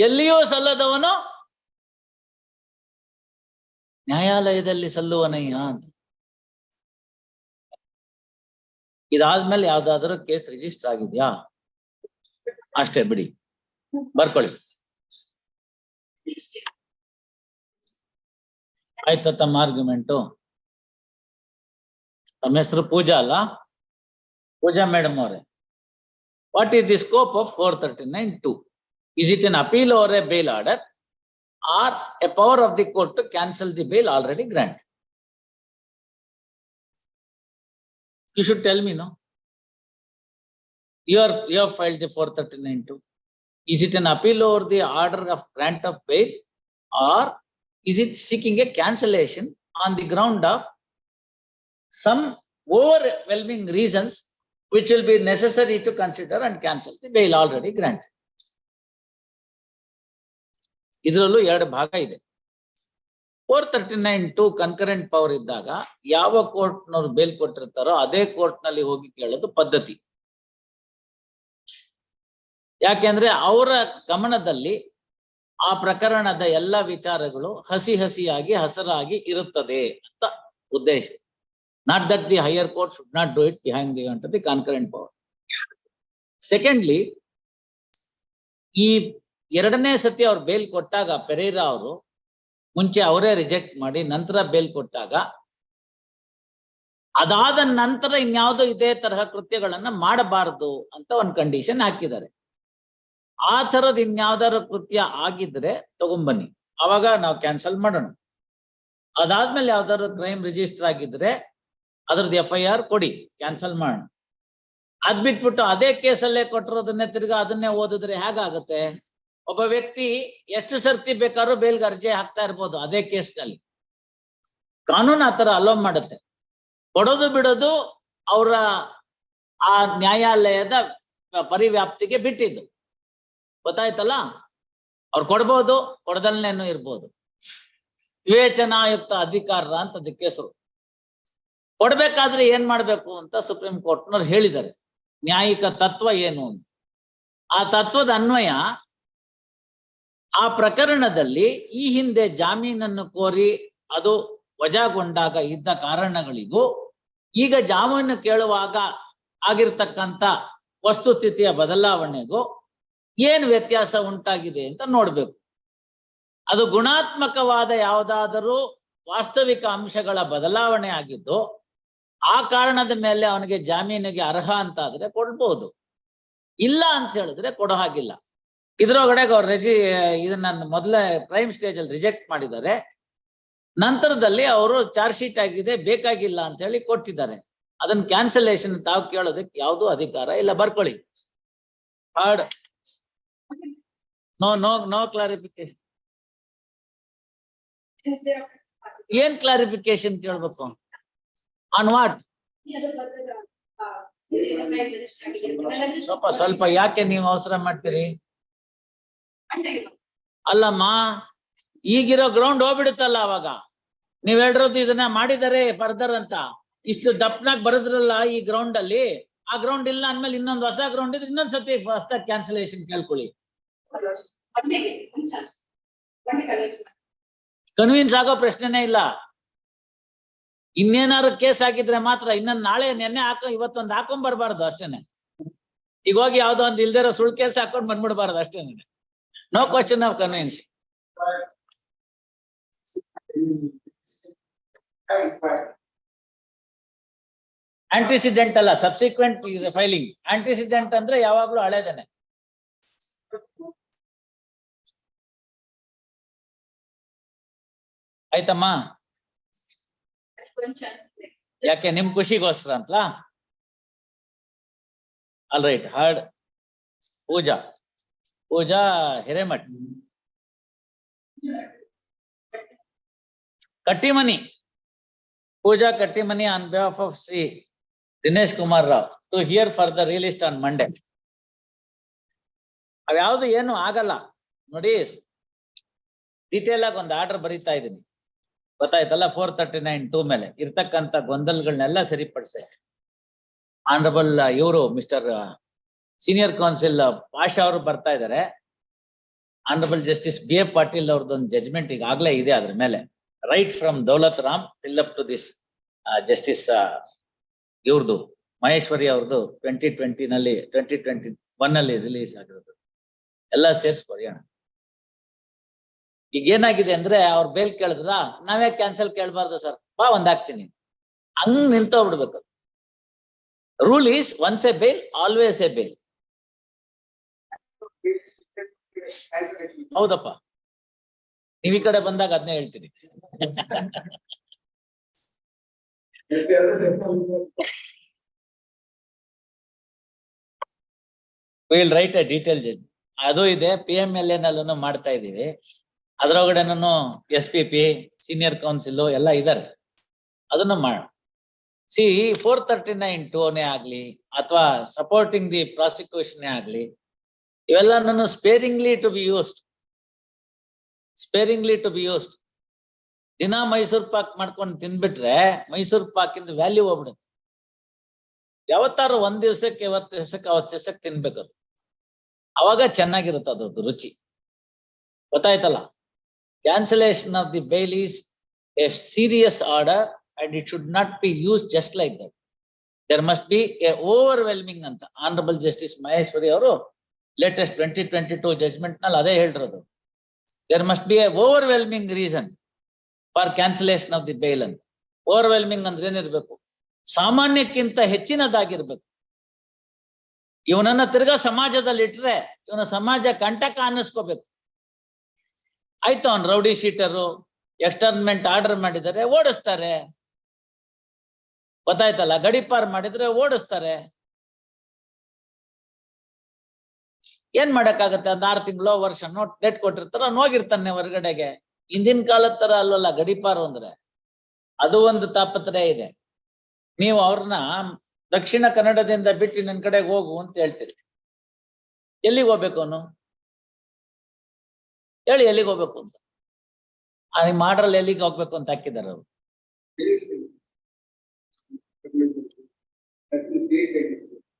ಎಲ್ಲಿಯೂ ಸಲ್ಲದವನು ನ್ಯಾಯಾಲಯದಲ್ಲಿ ಸಲ್ಲುವನಯ್ಯ ಅಂತ. ಇದಾದ್ಮೇಲೆ ಯಾವ್ದಾದ್ರು ಕೇಸ್ ರಿಜಿಸ್ಟರ್ ಆಗಿದ್ಯಾ? ಅಷ್ಟೇ ಬಿಡಿ, ಬರ್ಕೊಳ್ಳಿ. ಆಯ್ತಾ ತಮ್ಮ ಆರ್ಗ್ಯುಮೆಂಟು? ತಮ್ಮ ಹೆಸರು ಪೂಜಾ ಅಲ್ಲ? ಪೂಜಾ ಮೇಡಮ್ ಅವರೇ, what is the scope of 439(2)? Is it an appeal or a bail order or a power of the court to cancel the bail already granted? You should tell me, no? You have filed the 439(2). Is it an appeal over the order of grant of bail, or is it seeking a cancellation on the ground of some overwhelming reasons which will be necessary to consider and cancel the bail already granted? ಇದರಲ್ಲೂ ಎರಡು ಭಾಗ ಇದೆ. 439(2) concurrent power ಇದ್ದಾಗ ಯಾವ ಕೋರ್ಟ್ನವ್ರು bale ಕೊಟ್ಟಿರ್ತಾರೋ ಅದೇ court ನಲ್ಲಿ ಹೋಗಿ ಕೇಳೋದು ಪದ್ಧತಿ. ಯಾಕೆಂದ್ರೆ ಅವರ ಗಮನದಲ್ಲಿ ಆ ಪ್ರಕರಣದ ಎಲ್ಲ ವಿಚಾರಗಳು ಹಸಿಯಾಗಿ ಹಸರಾಗಿ ಇರುತ್ತದೆ ಅಂತ ಉದ್ದೇಶ. Not that the higher court should not do it behind the concurrent power. Secondly, ಈ ಎರಡನೇ ಸತಿ ಅವ್ರು ಬೇಲ್ ಕೊಟ್ಟಾಗ ಪೆರೇರಾ ಅವರು ಮುಂಚೆ ಅವರೇ ರಿಜೆಕ್ಟ್ ಮಾಡಿ ನಂತರ ಬೇಲ್ ಕೊಟ್ಟಾಗ, ಅದಾದ ನಂತರ ಇನ್ಯಾವುದೋ ಇದೇ ತರಹ ಕೃತ್ಯಗಳನ್ನ ಮಾಡಬಾರದು ಅಂತ ಒಂದು ಕಂಡೀಷನ್ ಹಾಕಿದ್ದಾರೆ. ಆ ತರದ ಇನ್ಯಾವ್ದಾದ್ರು ಕೃತ್ಯ ಆಗಿದ್ರೆ ತಗೊಂಬನ್ನಿ, ಅವಾಗ ನಾವು ಕ್ಯಾನ್ಸಲ್ ಮಾಡೋಣ. ಅದಾದ್ಮೇಲೆ ಯಾವ್ದಾದ್ರು ಕ್ರೈಮ್ ರಿಜಿಸ್ಟರ್ ಆಗಿದ್ರೆ ಅದ್ರದ್ದು FIR ಕೊಡಿ, ಕ್ಯಾನ್ಸಲ್ ಮಾಡೋಣ. ಅದ್ ಬಿಟ್ಬಿಟ್ಟು ಅದೇ ಕೇಸಲ್ಲೇ ಕೊಟ್ಟಿರೋದನ್ನೇ ತಿರ್ಗಾ ಅದನ್ನೇ ಓದಿದ್ರೆ ಹೇಗಾಗುತ್ತೆ? ಒಬ್ಬ ವ್ಯಕ್ತಿ ಎಷ್ಟು ಸರ್ತಿ ಬೇಕಾದ್ರೂ ಬೇಲ್ಗೆ ಅರ್ಜಿ ಹಾಕ್ತಾ ಇರ್ಬೋದು ಅದೇ ಕೇಸ್ನಲ್ಲಿ. ಕಾನೂನು ಆತರ ಅಲೋ ಮಾಡುತ್ತೆ. ಕೊಡೋದು ಬಿಡೋದು ಅವರ ಆ ನ್ಯಾಯಾಲಯದ ಪರಿವ್ಯಾಪ್ತಿಗೆ ಬಿಟ್ಟಿದ್ದು. ಗೊತ್ತಾಯ್ತಲ್ಲ? ಅವ್ರು ಕೊಡ್ಬೋದು, ಕೊಡದಲ್ನೇನು ಇರ್ಬೋದು. ವಿವೇಚನಾಯುಕ್ತ ಅಧಿಕಾರ ಅಂತ ಅದಕ್ಕೆ ಹೆಸರು. ಕೊಡ್ಬೇಕಾದ್ರೆ ಏನ್ ಮಾಡ್ಬೇಕು ಅಂತ ಸುಪ್ರೀಂ ಕೋರ್ಟ್ನವ್ರು ಹೇಳಿದ್ದಾರೆ. ನ್ಯಾಯಿಕ ತತ್ವ ಏನು ಅಂತ. ಆ ತತ್ವದ ಅನ್ವಯ ಆ ಪ್ರಕರಣದಲ್ಲಿ ಈ ಹಿಂದೆ ಜಾಮೀನನ್ನು ಕೋರಿ ಅದು ವಜಾಗೊಂಡಾಗ ಇದ್ದ ಕಾರಣಗಳಿಗೂ ಈಗ ಜಾಮೀನು ಕೇಳುವಾಗ ಆಗಿರ್ತಕ್ಕಂಥ ವಸ್ತುಸ್ಥಿತಿಯ ಬದಲಾವಣೆಗೂ ಏನ್ ವ್ಯತ್ಯಾಸ ಉಂಟಾಗಿದೆ ಅಂತ ನೋಡ್ಬೇಕು. ಅದು ಗುಣಾತ್ಮಕವಾದ ಯಾವುದಾದರೂ ವಾಸ್ತವಿಕ ಅಂಶಗಳ ಬದಲಾವಣೆ ಆಗಿದ್ದು ಆ ಕಾರಣದ ಮೇಲೆ ಅವನಿಗೆ ಜಾಮೀನಿಗೆ ಅರ್ಹ ಅಂತ ಆದ್ರೆ ಕೊಡ್ಬೋದು. ಇಲ್ಲ ಅಂತ ಹೇಳಿದ್ರೆ ಕೊಡೋ ಹಾಗಿಲ್ಲ. ಇದ್ರೊಳಗಡೆ ಅವ್ರು ಇದನ್ನ ಮೊದಲೇ ಪ್ರೈಮ್ ಸ್ಟೇಜ್ ಅಲ್ಲಿ ರಿಜೆಕ್ಟ್ ಮಾಡಿದ್ದಾರೆ. ನಂತರದಲ್ಲಿ ಅವರು ಚಾರ್ಜ್ ಶೀಟ್ ಆಗಿದೆ, ಬೇಕಾಗಿಲ್ಲ ಅಂತ ಹೇಳಿ ಕೊಟ್ಟಿದ್ದಾರೆ. ಅದನ್ನ ಕ್ಯಾನ್ಸಲೇಷನ್ ತಾವು ಕೇಳೋದಕ್ಕೆ ಯಾವುದೂ ಅಧಿಕಾರ ಇಲ್ಲ. ಬರ್ಕೊಳ್ಳಿ. Hard no clarification. ಏನ್ ಕ್ಲಾರಿಫಿಕೇಶನ್ ಕೇಳ್ಬೇಕು? On what? ಸ್ವಲ್ಪ ಯಾಕೆ ನೀವು ಅವಸರ ಮಾಡ್ತೀರಿ? ಅಲ್ಲಮ್ಮ, ಈಗಿರೋ ಗ್ರೌಂಡ್ ಹೋಗ್ಬಿಡುತ್ತಲ್ಲ. ಅವಾಗ ನೀವ್ ಹೇಳಿರೋದು ಇದನ್ನ ಮಾಡಿದರೆ ಫರ್ದರ್ ಅಂತ ಇಷ್ಟು ದಪ್ಪನಾಗ್ ಬರದ್ರಲ್ಲ ಈ ಗ್ರೌಂಡ್ ಅಲ್ಲಿ. ಆ ಗ್ರೌಂಡ್ ಇಲ್ಲ ಅಂದ್ಮೇಲೆ ಇನ್ನೊಂದು ಹೊಸ ಗ್ರೌಂಡ್ ಇದ್ರೆ ಇನ್ನೊಂದ್ ಸತಿ ಹೊಸ ಕ್ಯಾನ್ಸಲೇಷನ್ ಕೇಳ್ಕೊಳ್ಳಿ. ಕನ್ವಿನ್ಸ್ ಆಗೋ ಪ್ರಶ್ನೆನೇ ಇಲ್ಲ. ಇನ್ನೇನಾದ್ರು ಕೇಸ್ ಹಾಕಿದ್ರೆ ಮಾತ್ರ ಇನ್ನೊಂದು ನಾಳೆ ನೆನ್ನೆ ಇವತ್ತೊಂದು ಹಾಕೊಂಡ್ ಬರ್ಬಾರ್ದು ಅಷ್ಟೇನೆ. ಈಗ ಹೋಗಿ ಯಾವ್ದೋ ಒಂದು ಇಲ್ದಿರೋ ಸುಳ್ಳು ಕೇಸ್ ಹಾಕೊಂಡ್ ಬಂದ್ಬಿಡ್ಬಾರ್ದು ಅಷ್ಟೇನೆ. No question of convince. Antecedent ಅಲ್ಲ, ಸಬ್ಸಿಕ್ವೆಂಟ್ ಫೈಲಿಂಗ್. ಆಂಟಿಸಿಡೆಂಟ್ ಅಂದ್ರೆ ಯಾವಾಗ್ಲೂ ಹಳೇದೇನೆ. ಆಯ್ತಮ್ಮ? ಯಾಕೆ ನಿಮ್ ಖುಷಿಗೋಸ್ಕರ ಅಂತ? All right. Heard Pooja Hiremath. Kattimani. Pooja Kattimani on behalf of Shri Dinesh Kumar Rao to hear for the realist on Monday. ಅವ್ಯಾವ್ದು ಏನು ಆಗಲ್ಲ ನೋಡಿ. ಡೀಟೇಲ್ ಆಗಿ ಒಂದು ಆರ್ಡರ್ ಬರೀತಾ ಇದ್ದೀನಿ. ಗೊತ್ತಾಯ್ತಲ್ಲ? 439(2) ಮೇಲೆ ಇರ್ತಕ್ಕಂಥ ಗೊಂದಲಗಳನ್ನೆಲ್ಲ ಸರಿಪಡಿಸಿ ಆನರಬಲ್ ಇವರು ಮಿಸ್ಟರ್ ಸೀನಿಯರ್ ಕೌನ್ಸಿಲ್ ಪಾಷಾ ಅವರು ಬರ್ತಾ ಇದ್ದಾರೆ. Honourable justice B.A. ಪಾಟೀಲ್ ಅವ್ರದ್ದೊಂದು ಜಜ್ಮೆಂಟ್ ಈಗಾಗಲೇ ಇದೆ ಅದ್ರ ಮೇಲೆ, right from Daulat Ram till up to this justice ಇವ್ರದ್ದು ಮಹೇಶ್ವರಿ ಅವ್ರದ್ದು 2021 ನಲ್ಲಿ ರಿಲೀಸ್ ಆಗಿರೋದು. ಎಲ್ಲ ಸೇರ್ಸ್ ಬರೆಯೋಣ. ಈಗ ಏನಾಗಿದೆ ಅಂದ್ರೆ ಅವ್ರ ಬೇಲ್ ಕೇಳಿದ್ರ ನಾವೇ ಕ್ಯಾನ್ಸಲ್ ಕೇಳಬಾರ್ದು ಸರ್, ಬಾ ಒಂದಾಗ್ತೀನಿ ಹಂಗ್ ನಿಂತೋಗ್ಬಿಡ್ಬೇಕು. Rule is once a bail always a bail. ಹೌದಪ್ಪ, ನೀವ್ ಈ ಕಡೆ ಬಂದಾಗ ಅದನ್ನೇ ಹೇಳ್ತೀನಿ. Will write a detail judge. ಅದು ಇದೆ, PMLA ನಲ್ಲೂ ಮಾಡ್ತಾ ಇದೀವಿ. ಅದ್ರೊಳಗಡೆನೂ SPP, ಸೀನಿಯರ್ ಕೌನ್ಸಿಲ್ ಎಲ್ಲ ಇದಾರೆ, ಅದನ್ನು ಮಾಡ. ಸಿ 439(2) ಆಗ್ಲಿ ಅಥವಾ ಸಪೋರ್ಟಿಂಗ್ ದಿ ಪ್ರಾಸಿಕ್ಯೂಷನ್ ಆಗ್ಲಿ, ಇವೆಲ್ಲ ಸ್ಪೇರಿಂಗ್ಲಿ ಟು ಬಿ ಯೂಸ್ಡ್. ದಿನ ಮೈಸೂರ್ ಪಾಕ್ ಮಾಡ್ಕೊಂಡು ತಿನ್ಬಿಟ್ರೆ ಮೈಸೂರ್ ಪಾಕಿಂದ ವ್ಯಾಲ್ಯೂ ಹೋಗ್ಬಿಡುತ್ತೆ. ಯಾವತ್ತಾರು ಒಂದ್ ದಿವ್ಸಕ್ಕೆ ಅವತ್ತು ದಿವ್ಸಕ್ಕೆ ತಿನ್ಬೇಕು, ಅವಾಗ ಚೆನ್ನಾಗಿರುತ್ತೆ ಅದ್ರದ್ದು ರುಚಿ. ಗೊತ್ತಾಯ್ತಲ್ಲ? Cancellation of the bail is a serious order and it should not be used just like that. There must be a overwhelming ಅಂತ ಆನರಬಲ್ ಜಸ್ಟಿಸ್ ಮಹೇಶ್ವರಿ ಅವರು ಲೇಟೆಸ್ಟ್ 2022 ಜಜ್ಮೆಂಟ್ ನಲ್ಲಿ ಅದೇ ಹೇಳಿರೋದು. There must be a overwhelming reason for cancellation of the bail ಅಂತ. Overwhelming ಅಂದ್ರೆ ಏನಿರ್ಬೇಕು? ಸಾಮಾನ್ಯಕ್ಕಿಂತ ಹೆಚ್ಚಿನದಾಗಿರ್ಬೇಕು. ಇವನನ್ನ ತಿರ್ಗಾ ಸಮಾಜದಲ್ಲಿ ಇಟ್ರೆ ಇವನ ಸಮಾಜ ಕಂಟಕ ಅನ್ನಿಸ್ಕೋಬೇಕು. ಆಯ್ತು, ಅವ್ನು ರೌಡಿ ಶೀಟರು, ಎಕ್ಸ್ಟರ್ನ್ಮೆಂಟ್ ಆರ್ಡರ್ ಮಾಡಿದರೆ ಓಡಿಸ್ತಾರೆ. ಗೊತ್ತಾಯ್ತಲ್ಲ? ಗಡಿಪಾರ್ ಮಾಡಿದ್ರೆ ಓಡಿಸ್ತಾರೆ. ಏನ್ ಮಾಡಕ್ಕಾಗತ್ತೆ? ಒಂದ್ 6 ತಿಂಗಳು ವರ್ಷ ಡೇಟ್ ಕೊಟ್ಟಿರ್ತಾರ, ಅವ್ನು ಹೋಗಿರ್ತಾನೆ ಹೊರಗಡೆಗೆ. ಹಿಂದಿನ ಕಾಲದ ತರ ಅಲ್ವಲ್ಲ ಗಡಿಪಾರು ಅಂದ್ರೆ. ಅದು ಒಂದು ತಾಪತ್ರಯ ಇದೆ. ನೀವು ಅವ್ರನ್ನ ದಕ್ಷಿಣ ಕನ್ನಡದಿಂದ ಬಿಟ್ಟು ನನ್ನ ಕಡೆಗೆ ಹೋಗು ಅಂತ ಹೇಳ್ತೀರಿ. ಎಲ್ಲಿಗೆ ಹೋಗ್ಬೇಕು ಅವನು? ಹೇಳಿ, ಎಲ್ಲಿಗೆ ಹೋಗ್ಬೇಕು ಅಂತ? ಮಾಡ್ರಲ್ಲಿ ಎಲ್ಲಿಗೆ ಹೋಗ್ಬೇಕು ಅಂತ ಹಾಕಿದಾರ ಅವರು.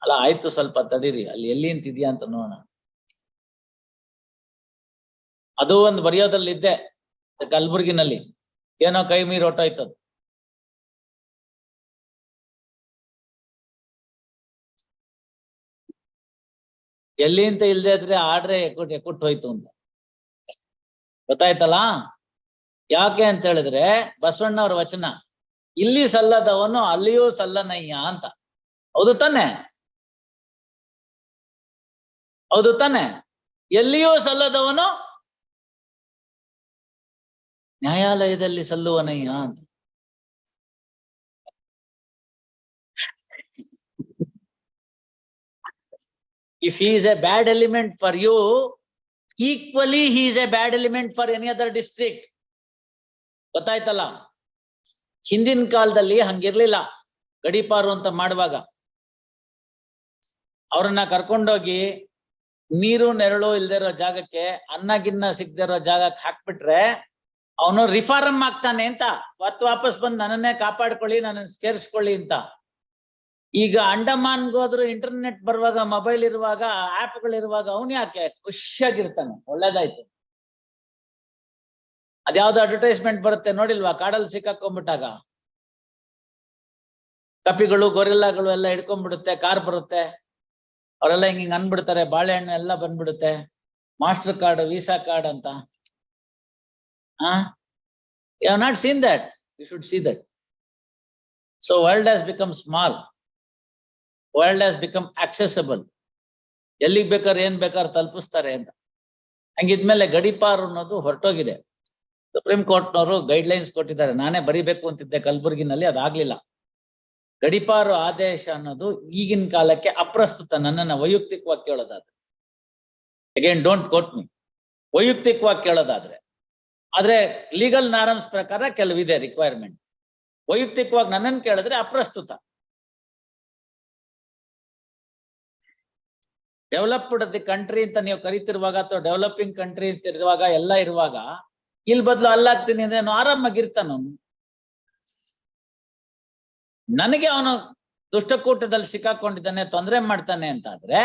ಅಲ್ಲ ಆಯ್ತು, ಸ್ವಲ್ಪ ತಡೀರಿ, ಅಲ್ಲಿ ಎಲ್ಲಿ ಅಂತಿದ್ಯಾ ಅಂತ ನೋಡೋಣ. ಅದು ಒಂದು ಬರೆಯೋದ್ರಲ್ಲಿ ಇದ್ದೆ ಕಲಬುರ್ಗಿನಲ್ಲಿ, ಏನೋ ಕೈ ಮೀರಿ ಹೊಟ್ಟೋಯ್ತದ. ಎಲ್ಲಿ ಅಂತ ಇಲ್ದೇ ಇದ್ರೆ ಆಡ್ರೆ ಎಕ್ಕುಟ್ ಹೋಯ್ತು ಅಂತ. ಗೊತ್ತಾಯ್ತಲ್ಲ? ಯಾಕೆ ಅಂತ ಹೇಳಿದ್ರೆ ಬಸವಣ್ಣವ್ರ ವಚನ, ಇಲ್ಲಿ ಸಲ್ಲದವನು ಅಲ್ಲಿಯೂ ಸಲ್ಲನಯ್ಯ ಅಂತ. ಹೌದು ತಾನೆ? ಹೌದು ತಾನೆ? ಎಲ್ಲಿಯೂ ಸಲ್ಲದವನು ನ್ಯಾಯಾಲಯದಲ್ಲಿ ಸಲ್ಲುವನಯ್ಯ ಅಂತ. If he is a bad element for you, equally he is a bad element for any other district. ಗೊತ್ತಾಯ್ತಲ್ಲ? ಹಿಂದಿನ ಕಾಲದಲ್ಲಿ ಹಂಗಿರ್ಲಿಲ್ಲ. ಗಡಿಪಾರು ಅಂತ ಮಾಡುವಾಗ ಅವ್ರನ್ನ ಕರ್ಕೊಂಡೋಗಿ ನೀರು ನೆರಳು ಇಲ್ದಿರೋ ಜಾಗಕ್ಕೆ, ಅನ್ನ ಗಿನ್ನ ಸಿಗದಿರೋ ಜಾಗಕ್ಕೆ ಹಾಕ್ಬಿಟ್ರೆ ಅವನು ರಿಫಾರ್ಮ್ ಆಗ್ತಾನೆ ಅಂತ. ವಾಪಸ್ ಬಂದು ನನ್ನನ್ನೇ ಕಾಪಾಡ್ಕೊಳ್ಳಿ, ನನ್ನನ್ನು ಸೇರಿಸ್ಕೊಳ್ಳಿ ಅಂತ. ಈಗ ಅಂಡಮಾನ್ಗೆ ಹೋದ್ರು ಇಂಟರ್ನೆಟ್ ಬರುವಾಗ, ಮೊಬೈಲ್ ಇರುವಾಗ, ಆಪ್ಗಳಿರುವಾಗ ಅವನು ಯಾಕೆ ಖುಷಿಯಾಗಿರ್ತಾನೆ? ಒಳ್ಳೇದಾಯ್ತು. ಅದ್ಯಾವ್ದು ಅಡ್ವರ್ಟೈಸ್ಮೆಂಟ್ ಬರುತ್ತೆ ನೋಡಿಲ್ವಾ? ಕಾಡಲ್ಲಿ ಸಿಕ್ಕಾಕೊಂಡ್ಬಿಟ್ಟಾಗ ಕಪಿಗಳು, ಗೊರಿಲ್ಲಾಗಳು ಎಲ್ಲ ಹಿಡ್ಕೊಂಡ್ಬಿಡುತ್ತೆ, ಕಾರ್ ಬರುತ್ತೆ, ಅವರೆಲ್ಲ ಹಿಂಗ್ ಅನ್ಬಿಡ್ತಾರೆ, ಬಾಳೆಹಣ್ಣು ಎಲ್ಲ ಬಂದ್ಬಿಡುತ್ತೆ, ಮಾಸ್ಟರ್ ಕಾರ್ಡ್, ವೀಸಾ ಕಾರ್ಡ್ ಅಂತ. You have not seen that. You should see that. So world has become small. World has become accessible. ಎಲ್ಲಿಗೆ ಬೇಕಾದ್ರೆ ಏನ್ ಬೇಕಾದ್ರೆ ತಲುಪಿಸ್ತಾರೆ ಅಂತ. ಹಂಗಿದ್ಮೇಲೆ ಗಡಿಪಾರು ಅನ್ನೋದು ಹೊರಟೋಗಿದೆ. ಸುಪ್ರೀಂ ಕೋರ್ಟ್ನವರು ಗೈಡ್ಲೈನ್ಸ್ ಕೊಟ್ಟಿದ್ದಾರೆ. ನಾನೇ ಬರಿಬೇಕು ಅಂತಿದ್ದೆ ಕಲಬುರ್ಗಿನಲ್ಲಿ, ಅದಾಗ್ಲಿಲ್ಲ. ಗಡಿಪಾರು ಆದೇಶ ಅನ್ನೋದು ಈಗಿನ ಕಾಲಕ್ಕೆ ಅಪ್ರಸ್ತುತ. ನನ್ನನ್ನ ವೈಯಕ್ತಿಕವಾಗಿ ಕೇಳೋದಾದ್ರೆ, ಅಗೇನ್ ಡೋಂಟ್ ಕೋಟ್ ಮೀ, ವೈಯಕ್ತಿಕವಾಗಿ ಕೇಳೋದಾದ್ರೆ. ಆದ್ರೆ ಲೀಗಲ್ ನಾರ್ಮ್ಸ್ ಪ್ರಕಾರ ಕೆಲವಿದೆ ರಿಕ್ವೈರ್ಮೆಂಟ್. ವೈಯಕ್ತಿಕವಾಗಿ ನನ್ನನ್ನು ಕೇಳಿದ್ರೆ ಅಪ್ರಸ್ತುತ. ಡೆವಲಪ್ಡ್ ದಿ ಕಂಟ್ರಿ ಅಂತ ನೀವು ಕರಿತಿರುವಾಗ ಅಥವಾ ಡೆವಲಪಿಂಗ್ ಕಂಟ್ರಿ ಅಂತ ಇರುವಾಗ, ಎಲ್ಲ ಇರುವಾಗ ಇಲ್ಲಿ ಬದಲು ಅಲ್ಲಾಗ್ತೀನಿ ಅಂದ್ರೆ ನಾನು ಆರಾಮಾಗಿರ್ತಾನ. ನನಗೆ ಅವನು ದುಷ್ಟಕೂಟದಲ್ಲಿ ಸಿಕ್ಕಾಕೊಂಡಿದ್ದಾನೆ, ತೊಂದರೆ ಮಾಡ್ತಾನೆ ಅಂತ ಆದ್ರೆ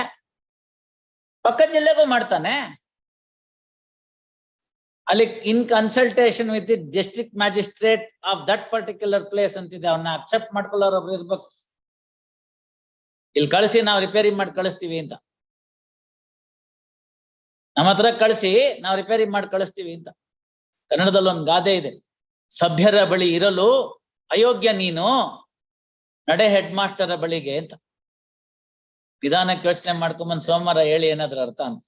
ಪಕ್ಕ ಜಿಲ್ಲೆಗೂ ಮಾಡ್ತಾನೆ. ಅಲ್ಲಿ in consultation with the district magistrate of that particular place ಅಂತಿದೆ, ಅವನ್ನ ಅಕ್ಸೆಪ್ಟ್ ಮಾಡ್ಕೊಳ್ಳೋರು ಒಬ್ರು ಇರ್ಬೇಕು. ಇಲ್ಲಿ ಕಳಿಸಿ ನಾವು ರಿಪೇರಿ ಮಾಡಿ ಕಳಿಸ್ತೀವಿ ಅಂತ, ನಮ್ಮ ಹತ್ರ ಕಳಿಸಿ ನಾವು ರಿಪೇರಿ ಮಾಡಿ ಕಳಿಸ್ತೀವಿ ಅಂತ. ಕನ್ನಡದಲ್ಲಿ ಒಂದು ಗಾದೆ ಇದೆ, ಸಭ್ಯರ ಬಳಿ ಇರಲು ಅಯೋಗ್ಯ ನೀನು, ನಡೆ ಹೆಡ್ ಮಾಸ್ಟರ್ ಬಳಿಗೆ ಅಂತ. ನಿಧಾನಕ್ಕೆ ಯೋಚನೆ ಮಾಡ್ಕೊಂಬಂದ್ ಸೋಮವಾರ ಹೇಳಿ ಏನಾದ್ರ ಅರ್ಥ ಅಂತ.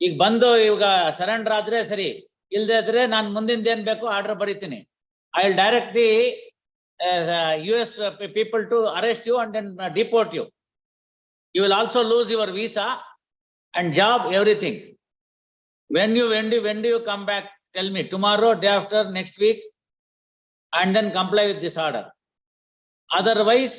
ಈಗ ಬಂದು ಇವಾಗ ಸರೆಂಡರ್ ಆದ್ರೆ ಸರಿ, ಇಲ್ದೇ ಇದ್ರೆ ನಾನು ಮುಂದಿನ ಏನ್ ಬೇಕು ಆರ್ಡರ್ ಬರೀತೀನಿ. I will direct the US people to arrest you and then deport you. You will also lose your visa and job, everything. When do you come back? Tell me tomorrow, day after, next week, and then comply with this order. Otherwise,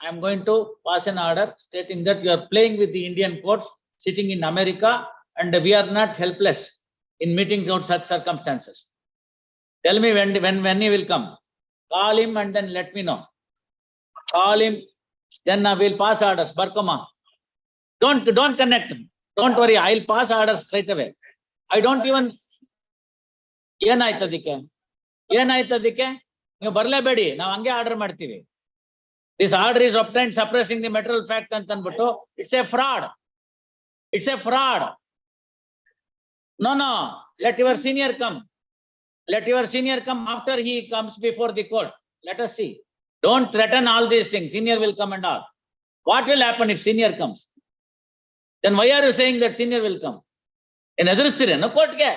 I am going to pass an order stating that you are playing with the Indian courts, sitting in America, and we are not helpless in meeting out such circumstances. Tell me when he will come. Call him and then let me know. Call him, then I will pass orders. Barkoma, don't connect. Don't worry, I will pass orders straight away. I don't even. ಏನಾಯ್ತದಕ್ಕೆ ನೀವು ಬರ್ಲೇಬೇಡಿ, ನಾವು ಹಂಗೆ order ಮಾಡ್ತೀವಿ. This order is obtained suppressing the material fact ಅಂತ ಅಂದ್ಬಿಟ್ಟು it's a fraud. No, let your senior come. Let your senior come after he comes before the court. Let us see. Don't threaten all these things. Senior will come and all. What will happen if senior comes? Then why are you saying that senior will come? In ಎದುರಿಸ್ತೀರೇನು ಕೋರ್ಟ್ಗೆ?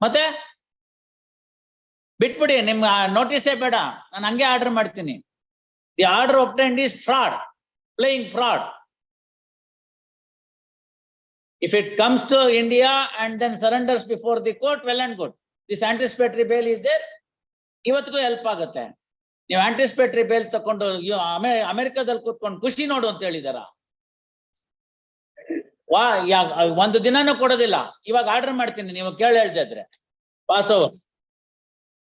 ಮತ್ತೆ ಬಿಟ್ಬಿಡಿ, ನಿಮ್ ನೋಟಿಸೇ ಬೇಡ, ನಾನು ಹಂಗೆ order ಮಾಡ್ತೀನಿ. The order obtained is fraud, playing fraud. If it comes to India and then surrenders before the court, well and good. This anticipatory bail is there. ಇವತ್ತಿಗೂ help ಆಗುತ್ತೆ. ನೀವು ಆಂಟಿಸಿಪೇಟರಿ ಬೇಲ್ ತಕೊಂಡು ಅಮೆರಿಕದಲ್ಲಿ ಕೂತ್ಕೊಂಡು ಖುಷಿ ನೋಡು ಅಂತ ಹೇಳಿದಾರ? ಒಂದು ದಿನಾನೂ ಕೊಡೋದಿಲ್ಲ. ಇವಾಗ ಆರ್ಡರ್ ಮಾಡ್ತೀನಿ, ನೀವು ಕೇಳಿ ಹೇಳ್ತಾ ಇದ್ರೆ pass over.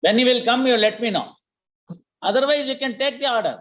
When he will come, you let me know. Otherwise, you can take the order.